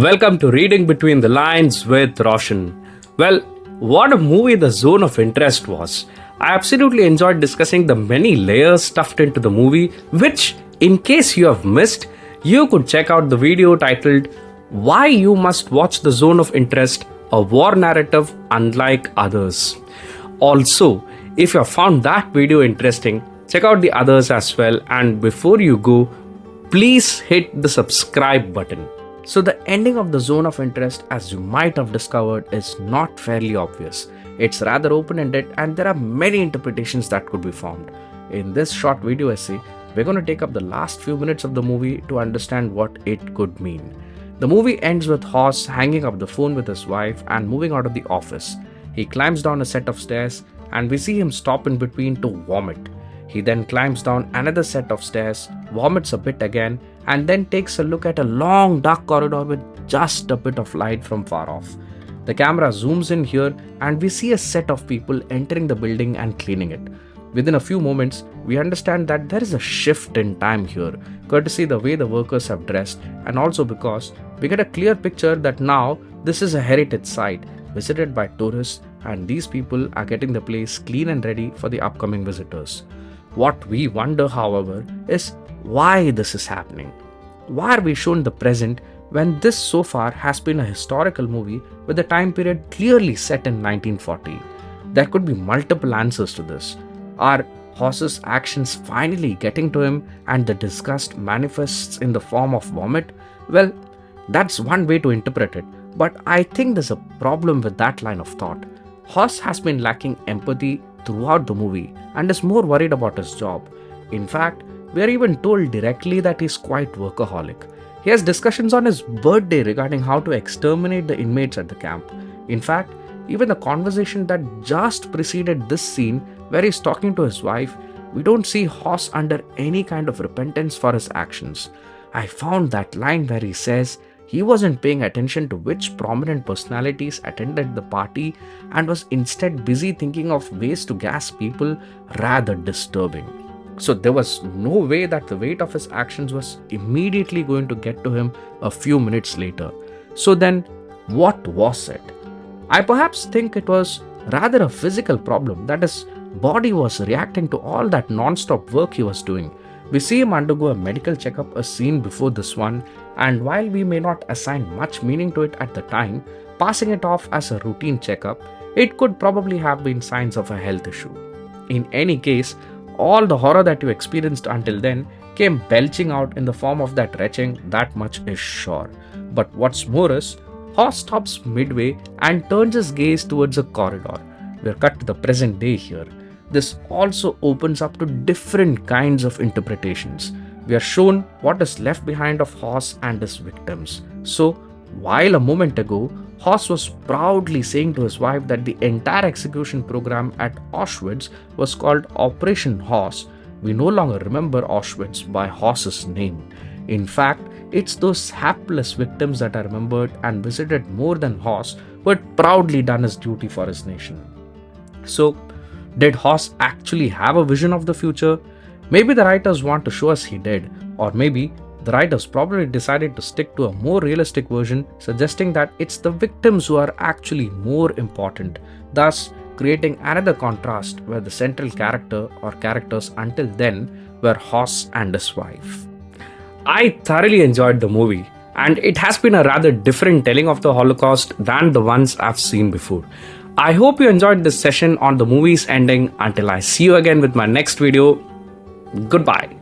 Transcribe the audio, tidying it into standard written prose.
Welcome to Reading Between the Lines with Roshan. Well, what a movie The Zone of Interest was. I absolutely enjoyed discussing the many layers stuffed into the movie, which, in case you have missed, you could check out the video titled Why You Must Watch The Zone of Interest, a War Narrative Unlike Others. Also, if you have found that video interesting, check out the others as well, and before you go, please hit the subscribe button. So, the ending of the zone of interest, as you might have discovered, is not fairly obvious. It's rather open ended, and there are many interpretations that could be formed. In this short video essay, we're going to take up the last few minutes of the movie to understand what it could mean. The movie ends with Hoss hanging up the phone with his wife and moving out of the office. He climbs down a set of stairs, and we see him stop in between to vomit. He then climbs down another set of stairs, vomits a bit again, and then takes a look at a long dark corridor with just a bit of light from far off. The camera zooms in here, and we see a set of people entering the building and cleaning it. Within a few moments, we understand that there is a shift in time here, courtesy the way the workers have dressed, and also because we get a clear picture that now this is a heritage site visited by tourists, and these people are getting the place clean and ready for the upcoming visitors. What we wonder, however, is why this is happening. Why are we shown the present when this so far has been a historical movie with the time period clearly set in 1940? There could be multiple answers to this. Are Hoss's actions finally getting to him and the disgust manifests in the form of vomit? Well, that's one way to interpret it, but I think there's a problem with that line of thought. Hoss has been lacking empathy throughout the movie and is more worried about his job. In fact, we are even told directly that he's quite workaholic. He has discussions on his birthday regarding how to exterminate the inmates at the camp. In fact, even the conversation that just preceded this scene where he's talking to his wife, we don't see Hoss under any kind of repentance for his actions. I found that line where he says he wasn't paying attention to which prominent personalities attended the party and was instead busy thinking of ways to gas people rather disturbing. So there was no way that the weight of his actions was immediately going to get to him a few minutes later. So then, what was it? I perhaps think it was rather a physical problem, that his body was reacting to all that non-stop work he was doing. We see him undergo a medical checkup a scene before this one, and while we may not assign much meaning to it at the time, passing it off as a routine checkup, it could probably have been signs of a health issue. In any case, all the horror that you experienced until then came belching out in the form of that retching, that much is sure. But what's more is, Hoss stops midway and turns his gaze towards a corridor. We're cut to the present day here. This also opens up to different kinds of interpretations. We are shown what is left behind of Hoss and his victims. So, while a moment ago, Hoss was proudly saying to his wife that the entire execution program at Auschwitz was called Operation Hoss, we no longer remember Auschwitz by Hoss's name. In fact, it's those hapless victims that are remembered and visited more than Hoss, who had proudly done his duty for his nation. So, did Hoss actually have a vision of the future? Maybe the writers want to show us he did, or maybe the writers probably decided to stick to a more realistic version, suggesting that it's the victims who are actually more important, thus creating another contrast where the central character or characters until then were Hoss and his wife. I thoroughly enjoyed the movie, and it has been a rather different telling of the Holocaust than the ones I've seen before. I hope you enjoyed this session on the movie's ending. Until I see you again with my next video, goodbye.